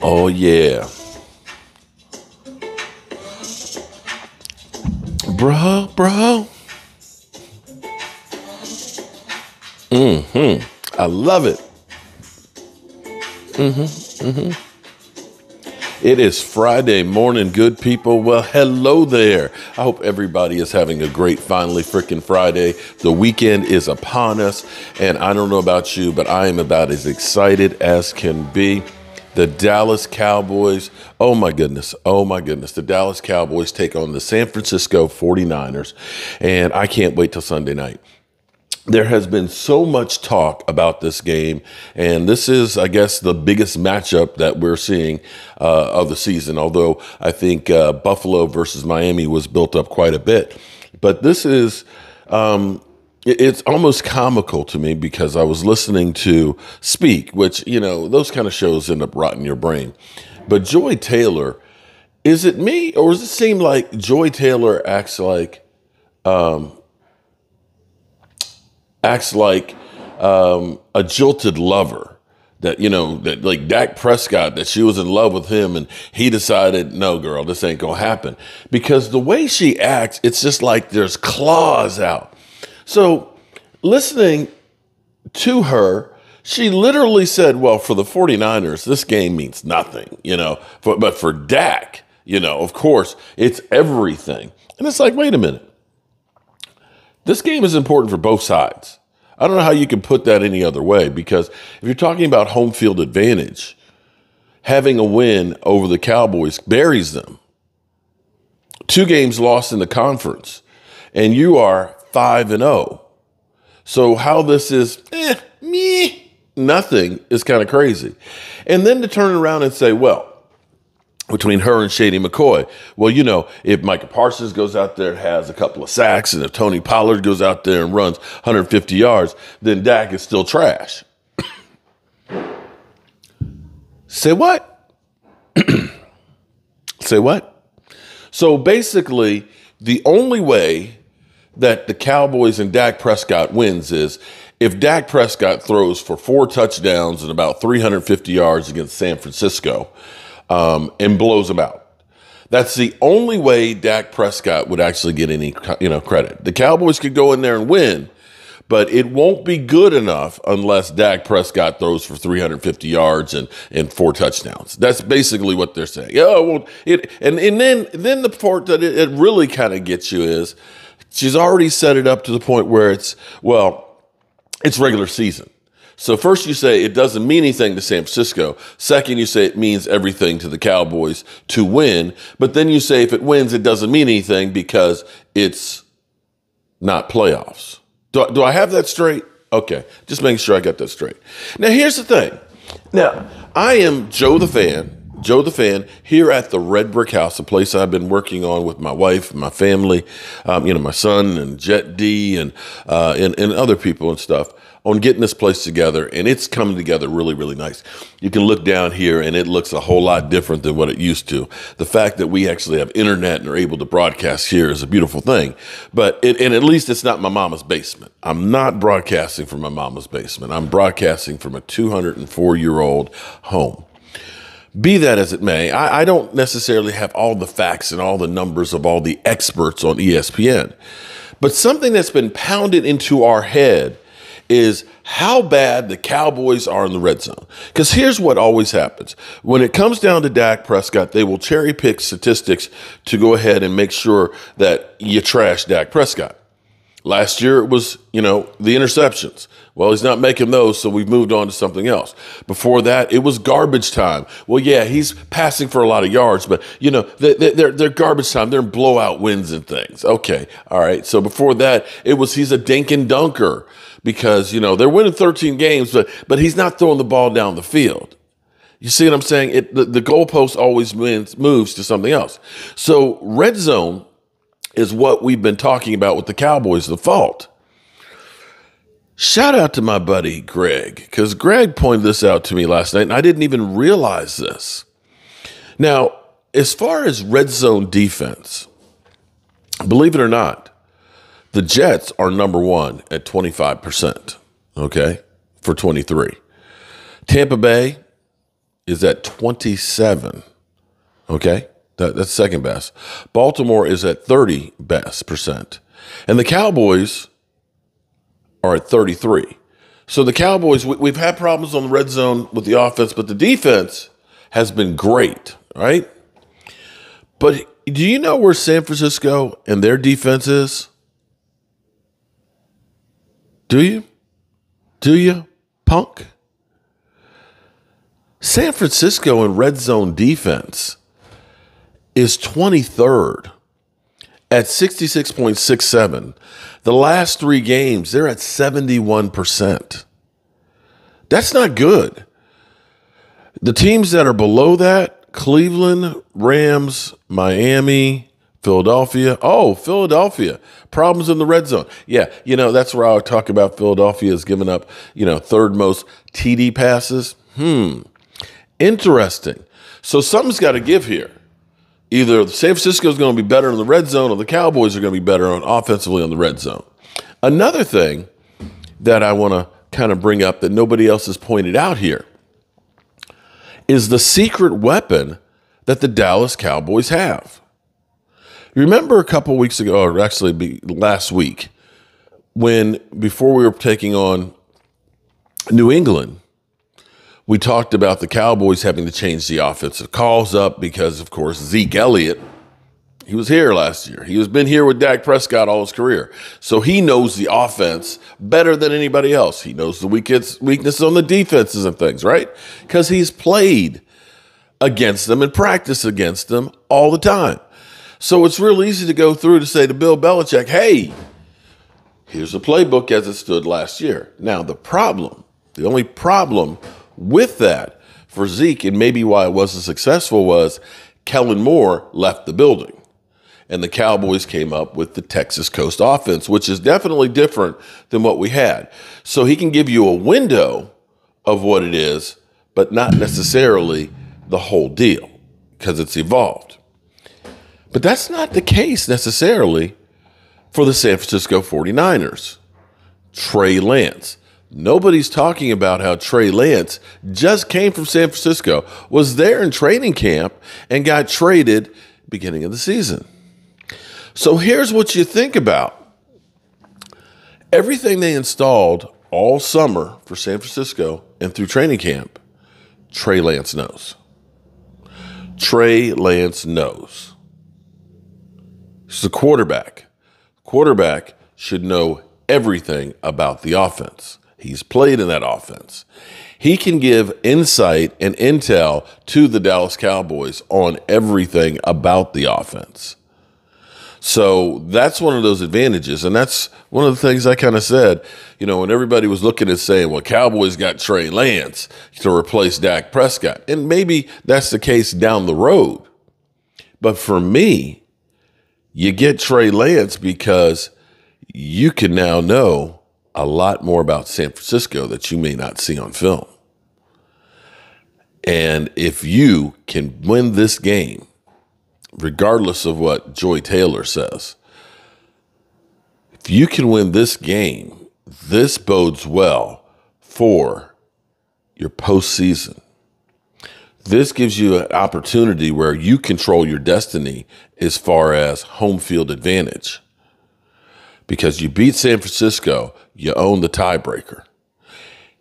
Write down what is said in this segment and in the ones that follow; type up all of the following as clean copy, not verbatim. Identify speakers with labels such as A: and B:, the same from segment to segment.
A: Oh, yeah. Bro. I love it. It is Friday morning, good people. Well, hello there. I hope everybody is having a great, finally freaking Friday. The weekend is upon us, and I don't know about you, but I am about as excited as can be. The Dallas Cowboys, oh my goodness. The Dallas Cowboys take on the San Francisco 49ers, and I can't wait till Sunday night. There has been so much talk about this game, and this is, I guess, the biggest matchup that we're seeing of the season, although I think Buffalo versus Miami was built up quite a bit. But this is, it's almost comical to me because I was listening to Speak, which, those kind of shows end up rotting your brain. But Joy Taylor, is it me, or does it seem like Joy Taylor acts like a jilted lover, that like Dak Prescott, that she was in love with him and he decided, no, girl, this ain't gonna happen? Because the way she acts, it's just like there's claws out. So listening to her, she literally said, well, for the 49ers, this game means nothing, but for Dak, of course, it's everything. And it's like, wait a minute. This game is important for both sides. I don't know how you can put that any other way, because if you're talking about home field advantage, having a win over the Cowboys buries them. 2 games lost in the conference, and you are 5-0. So how this is nothing is kind of crazy. And then to turn around and say, well, between her and Shady McCoy, well, if Micah Parsons goes out there and has a couple of sacks, and if Tony Pollard goes out there and runs 150 yards, then Dak is still trash. Say what? Say what? So basically, the only way that the Cowboys and Dak Prescott wins is if Dak Prescott throws for 4 touchdowns and about 350 yards against San Francisco, and blows them out. That's the only way Dak Prescott would actually get any, credit. The Cowboys could go in there and win, but it won't be good enough unless Dak Prescott throws for 350 yards and 4 touchdowns. That's basically what they're saying. And then the part that it really kind of gets you is she's already set it up to the point where it's regular season. So first you say it doesn't mean anything to San Francisco. Second, you say it means everything to the Cowboys to win. But then you say if it wins, it doesn't mean anything because it's not playoffs. Do I have that straight? Okay, just making sure I got that straight. Now, here's the thing. Now, I am Joe the fan here at the Red Brick House, a place I've been working on with my wife and my family, my son and Jet D and other people and stuff, on getting this place together, and it's coming together really, really nice. You can look down here, and it looks a whole lot different than what it used to. The fact that we actually have internet and are able to broadcast here is a beautiful thing. And at least it's not my mama's basement. I'm not broadcasting from my mama's basement. I'm broadcasting from a 204-year-old home. Be that as it may, I don't necessarily have all the facts and all the numbers of all the experts on ESPN. But something that's been pounded into our head is how bad the Cowboys are in the red zone. Because here's what always happens. When it comes down to Dak Prescott, they will cherry pick statistics to go ahead and make sure that you trash Dak Prescott. Last year it was, the interceptions. Well, he's not making those, so we've moved on to something else. Before that, it was garbage time. Well, yeah, he's passing for a lot of yards, but, they're garbage time. They're blowout wins and things. Okay, all right. So before that, he's a dink and dunker because, they're winning 13 games, but he's not throwing the ball down the field. You see what I'm saying? The goalpost always moves to something else. So red zone is what we've been talking about with the Cowboys, the fault. Shout out to my buddy Greg, because Greg pointed this out to me last night, and I didn't even realize this. Now, as far as red zone defense, believe it or not, the Jets are number 1 at 25%, okay, for 23. Tampa Bay, is at 27. Okay? That's second best. Baltimore is at 30 best percent. And the Cowboys are at 33. So the Cowboys, we've had problems on the red zone with the offense, but the defense has been great, right? But do you know where San Francisco and their defense is? Do you? Do you, punk? San Francisco in red zone defense is 23rd at 66.67. The last 3 games, they're at 71%. That's not good. The teams that are below that, Cleveland, Rams, Miami, Philadelphia. Oh, Philadelphia. Problems in the red zone. Yeah, that's where I would talk about Philadelphia is giving up, third most TD passes. Interesting. So something's got to give here. Either San Francisco is going to be better in the red zone or the Cowboys are going to be better offensively on the red zone. Another thing that I want to kind of bring up that nobody else has pointed out here is the secret weapon that the Dallas Cowboys have. Remember a couple weeks ago, or actually last week, before we were taking on New England, we talked about the Cowboys having to change the offensive calls up because, of course, Zeke Elliott, he was here last year. He has been here with Dak Prescott all his career. So he knows the offense better than anybody else. He knows the weaknesses on the defenses and things, right? Because he's played against them and practiced against them all the time. So it's real easy to go through to say to Bill Belichick, hey, here's the playbook as it stood last year. Now, the only problem with that for Zeke, and maybe why it wasn't successful, was Kellen Moore left the building. And the Cowboys came up with the Texas Coast offense, which is definitely different than what we had. So he can give you a window of what it is, but not necessarily the whole deal because it's evolved. But that's not the case necessarily for the San Francisco 49ers. Trey Lance. Nobody's talking about how Trey Lance just came from San Francisco, was there in training camp, and got traded beginning of the season. So here's what you think about. Everything they installed all summer for San Francisco and through training camp, Trey Lance knows. Trey Lance knows. He's a quarterback. Quarterback should know everything about the offense. He's played in that offense. He can give insight and intel to the Dallas Cowboys on everything about the offense. So that's one of those advantages. And that's one of the things I kind of said, when everybody was looking at saying, well, Cowboys got Trey Lance to replace Dak Prescott. And maybe that's the case down the road. But for me, you get Trey Lance because you can now know a lot more about San Francisco that you may not see on film. And if you can win this game, regardless of what Joy Taylor says, if you can win this game, this bodes well for your postseason. This gives you an opportunity where you control your destiny as far as home field advantage. Because you beat San Francisco, you own the tiebreaker.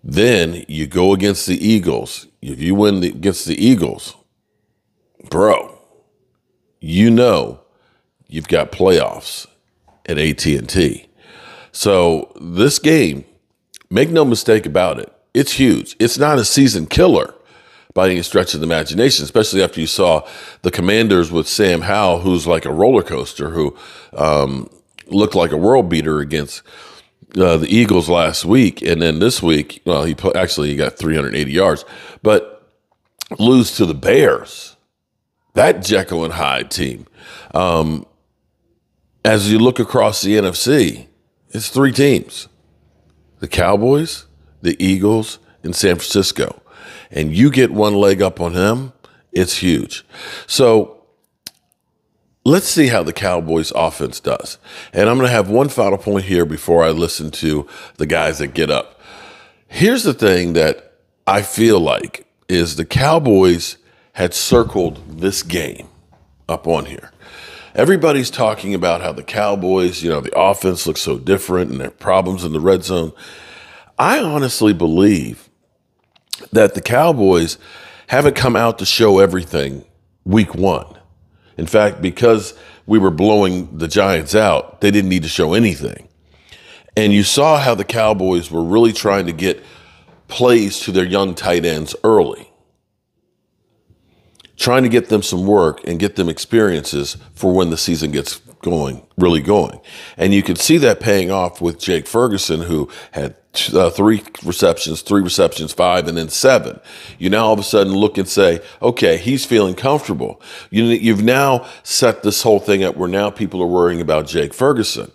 A: Then you go against the Eagles. If you win against the Eagles, bro, you've got playoffs at AT&T. So this game, make no mistake about it, it's huge. It's not a season killer by any stretch of the imagination, especially after you saw the Commanders with Sam Howell, who's like a roller coaster, who looked like a world beater against the Eagles last week. And then this week, well, he got 380 yards, but lose to the Bears, that Jekyll and Hyde team. As you look across the NFC, it's 3 teams: the Cowboys, the Eagles, and San Francisco. And you get one leg up on them, it's huge. So let's see how the Cowboys offense does. And I'm going to have one final point here before I listen to the guys that get up. Here's the thing that I feel like is the Cowboys had circled this game up on here. Everybody's talking about how the Cowboys, the offense looks so different and their problems in the red zone. I honestly believe that the Cowboys haven't come out to show everything week one. In fact, because we were blowing the Giants out, they didn't need to show anything. And you saw how the Cowboys were really trying to get plays to their young tight ends early, trying to get them some work and get them experiences for when the season gets going, really going. And you could see that paying off with Jake Ferguson, who had 3 receptions, 5, and then 7. You now all of a sudden look and say, okay, he's feeling comfortable. You've now set this whole thing up where now people are worrying about Jake Ferguson.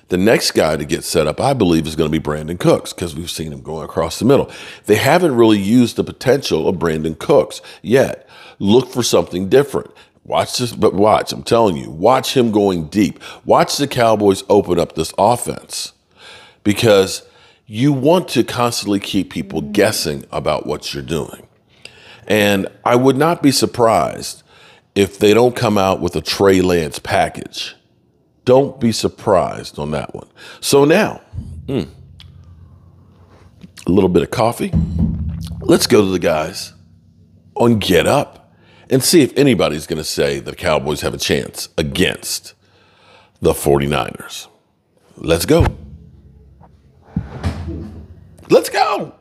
A: The next guy to get set up, I believe, is going to be Brandon Cooks, because we've seen him going across the middle. They haven't really used the potential of Brandon Cooks yet. Look for something different. Watch this, but watch, I'm telling you, watch him going deep. Watch the Cowboys open up this offense, because you want to constantly keep people guessing about what you're doing. And I would not be surprised if they don't come out with a Trey Lance package. Don't be surprised on that one. So now, a little bit of coffee. Let's go to the guys on Get Up and see if anybody's going to say the Cowboys have a chance against the 49ers. Let's go. Let's go.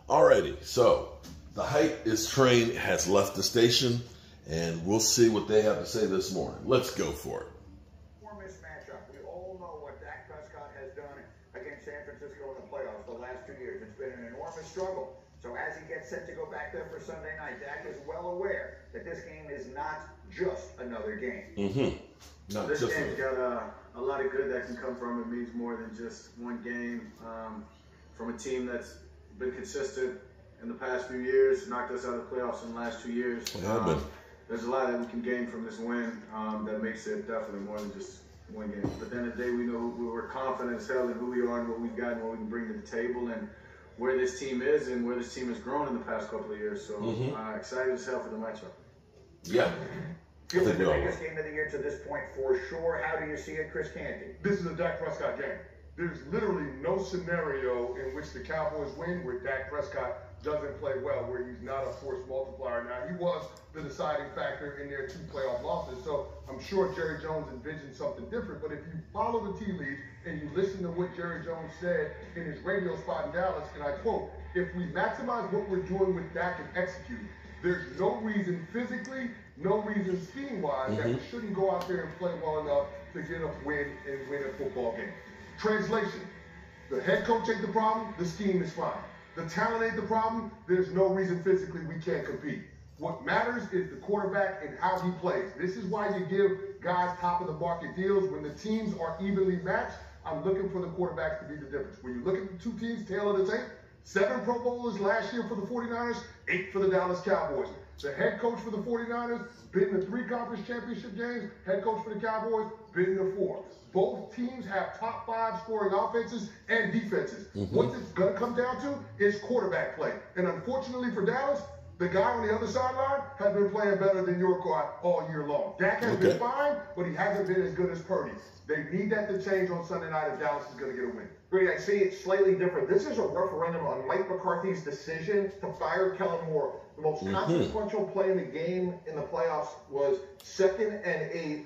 A: Alrighty, so the Hype is Train has left the station, and we'll see what they have to say this morning. Let's go for it.
B: Matchup. We all know what Dak Prescott has done against San Francisco in the playoffs the last 2 years. It's been an enormous struggle. So as he gets set to go back there for Sunday night, Dak is well aware that this game is not just another game.
C: This game's got a lot of good that can come from it. Means more than just one game. From a team that's been consistent in the past few years, knocked us out of the playoffs in the last 2 years. There's a lot that we can gain from this win that makes it definitely more than just one game. But at the end of the day, we know we're confident as hell in who we are and what we've got and what we can bring to the table and where this team is and where this team has grown in the past couple of years. So excited as hell for the matchup.
B: Yeah. Feels like the biggest game of the year to this point for sure. How do you see it, Chris Canty?
D: This is a Dak Prescott game. There's literally no scenario in which the Cowboys win where Dak Prescott doesn't play well, where he's not a force multiplier. Now, he was the deciding factor in their 2 playoff losses, so I'm sure Jerry Jones envisioned something different. But if you follow the tea leaves and you listen to what Jerry Jones said in his radio spot in Dallas, and I quote, "If we maximize what we're doing with Dak and execute, there's no reason physically, no reason scheme-wise that we shouldn't go out there and play well enough to get a win and win a football game." Translation: the head coach ain't the problem, the scheme is fine. The talent ain't the problem, there's no reason physically we can't compete. What matters is the quarterback and how he plays. This is why you give guys top of the market deals. When the teams are evenly matched, I'm looking for the quarterbacks to be the difference. When you look at the 2 teams, tail of the tape, 7 Pro Bowlers last year for the 49ers, 8 for the Dallas Cowboys. The head coach for the 49ers, been in the 3 conference championship games. Head coach for the Cowboys, been in the 4. Both teams have top 5 scoring offenses and defenses. What it's going to come down to is quarterback play. And unfortunately for Dallas, the guy on the other sideline has been playing better than your guy all year long. Dak has been fine, but he hasn't been as good as Purdy. They need that to change on Sunday night if Dallas is going to get a win.
B: Great, I see it slightly different. This is a referendum on Mike McCarthy's decision to fire Kellen Moore. The most consequential play in the game in the playoffs was 2nd and 8.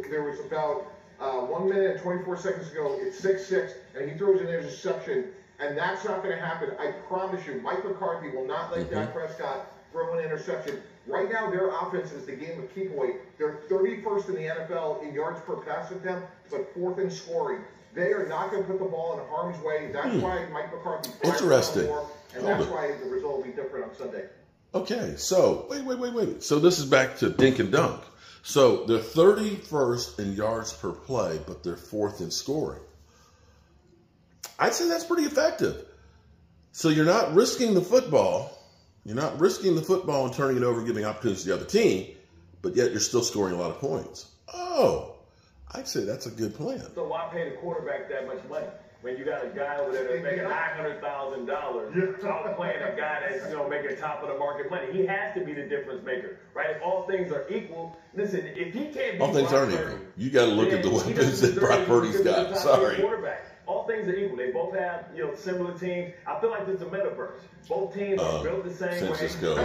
B: There was about 1 minute and 24 seconds ago. It's 6-6, and he throws an interception, and that's not going to happen. I promise you, Mike McCarthy will not let Dak Prescott throw an interception. Right now, their offense is the game of keep away. They're 31st in the NFL in yards per pass attempt, but 4th in scoring. They are not going to put the ball in harm's way. That's why Mike McCarthy
A: Interesting.
B: More, and that's why the result will be different on Sunday.
A: Okay, so wait. So this is back to dink and dunk. So they're 31st in yards per play, but they're 4th in scoring. I'd say that's pretty effective. So you're not risking the football. You're not risking the football and turning it over and giving opportunities to the other team, but yet you're still scoring a lot of points. Oh, I'd say that's a good plan.
B: So why pay the quarterback that much money?
E: when you got a guy over there that's making $900,000 out playing a guy that's making top of the market money. He has to be the difference maker, right? If all things are equal, listen, if he can't be
A: all things aren't equal. You got to look at the weapons that Brock Purdy's got. Sorry.
E: All things are equal. They both have similar teams. I feel like it's a metaverse. Both teams are built the same
A: San
E: way.
A: Francisco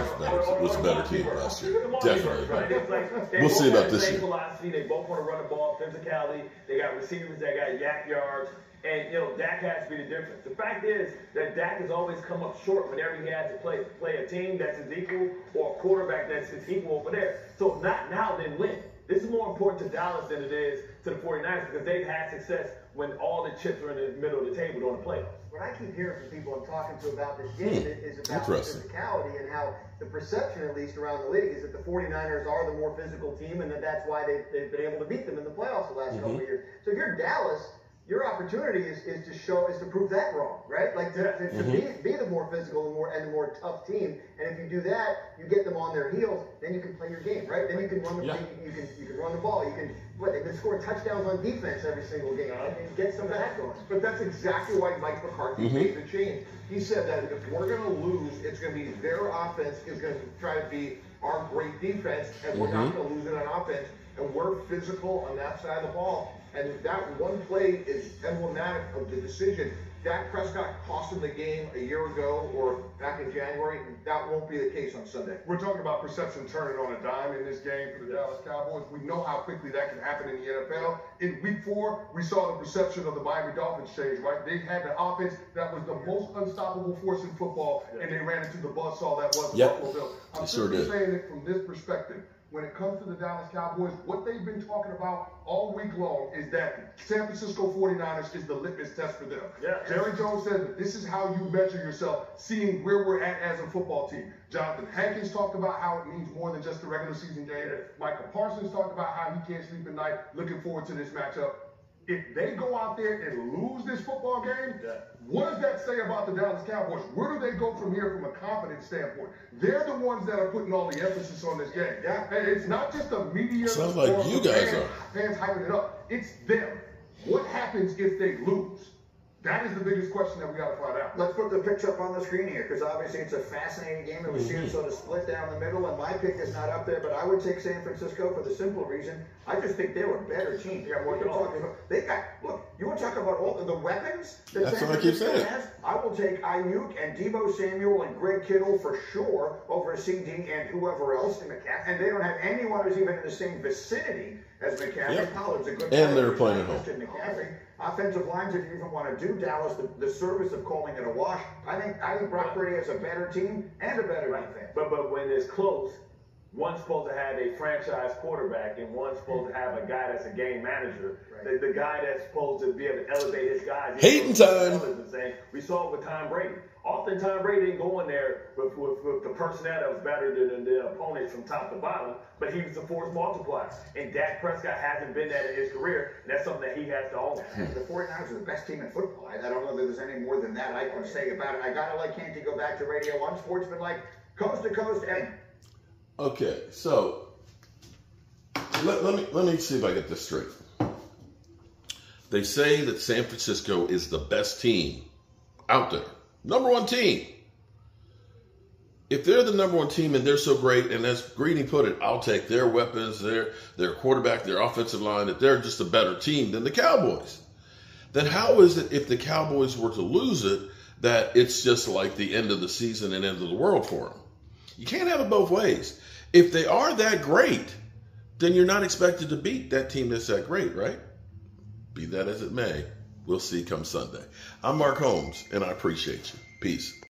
A: was a better team last year. Definitely.
E: Right? It's like
A: we'll see about this year.
E: Philosophy. They both want to run the ball, physicality. They got receivers that got yak yards. And, Dak has to be the difference. The fact is that Dak has always come up short whenever he has to play a team that's his equal or a quarterback that's his equal over there. So not now, then when. This is more important to Dallas than it is to the 49ers because they've had success when all the chips are in the middle of the table during the playoffs.
F: What I keep hearing from people I'm talking to about this game is about physicality and how the perception, at least around the league, is that the 49ers are the more physical team and that's why they've been able to beat them in the playoffs the last couple of years. So if you're Dallas, your opportunity is to prove that wrong, right? Like to be the more physical and the more tough team. And if you do that, you get them on their heels. Then you can play your game, right? Then you can run the you can run the ball. You can they've been scoring touchdowns on defense every single game. And get some of that going.
B: But that's exactly why Mike McCarthy made the change. He said that if we're going to lose, it's going to be their offense is going to try to be our great defense, and we're not going to lose it on offense. And we're physical on that side of the ball. And that one play is emblematic of the decision. Dak Prescott cost him the game a year ago or back in January. That won't be the case on Sunday.
D: We're talking about perception turning on a dime in this game for the Dallas Cowboys. We know how quickly that can happen in the NFL. In week 4, we saw the perception of the Miami Dolphins change, right? They had the offense that was the most unstoppable force in football, and they ran into the buzzsaw that was the Buffalo Bills. I'm simply saying it from this perspective. When it comes to the Dallas Cowboys, what they've been talking about all week long is that San Francisco 49ers is the litmus test for them. Jerry Jones said that this is how you measure yourself, seeing where we're at as a football team. Jonathan Hankins talked about how it means more than just the regular season game. Michael Parsons talked about how he can't sleep at night, looking forward to this matchup. If they go out there and lose this football game, what does that say about the Dallas Cowboys? Where do they go from here from a confidence standpoint? They're the ones that are putting all the emphasis on this game. And it's not just the media.
A: Sounds like you guys are.
D: Fans hyping it up. It's them. What happens if they lose? That is the biggest question that we got to find out.
F: Let's put the picks up on the screen here because obviously it's a fascinating game. It was seen sort of split down the middle, and my pick is not up there, but I would take San Francisco for the simple reason I just think they were a better team. You want to talk about all the weapons that
A: That's
F: San
A: what I keep
F: Francisco
A: saying.
F: has? I will take Ayuk and Deebo Samuel and Greg Kittle for sure over CD and whoever else in McCaffrey. And they don't have anyone who's even in the same vicinity as McCaffrey. Pollard's a good player.
A: And they're playing at home.
F: McCaffrey. Offensive lines, if you even want to do Dallas, the service of calling it a wash, I think Brock Purdy has a better team and a better defense.
E: But when it's close, one's supposed to have a franchise quarterback and one's supposed to have a guy that's a game manager. The guy that's supposed to be able to elevate his guys.
A: Hating time.
E: We saw it with Tom Brady. Often Tom Brady didn't go in there with the personnel that was better than the opponents from top to bottom, but he was a force multiplier. And Dak Prescott hasn't been that in his career, and that's something that he has to own.
F: The 49ers are the best team in football. I don't know that there's any more than that I can say about it. I got to let Canty go back to Radio 1 Sportsman like coast to coast. And
A: okay, so let me see if I get this straight. They say that San Francisco is the best team out there. Number 1 team. If they're the number 1 team and they're so great, and as Greeny put it, I'll take their weapons, their quarterback, their offensive line, that they're just a better team than the Cowboys. Then how is it if the Cowboys were to lose it that it's just like the end of the season and end of the world for them? You can't have it both ways. If they are that great, then you're not expected to beat that team that's that great, right? Be that as it may, we'll see come Sunday. I'm Mark Holmes, and I appreciate you. Peace.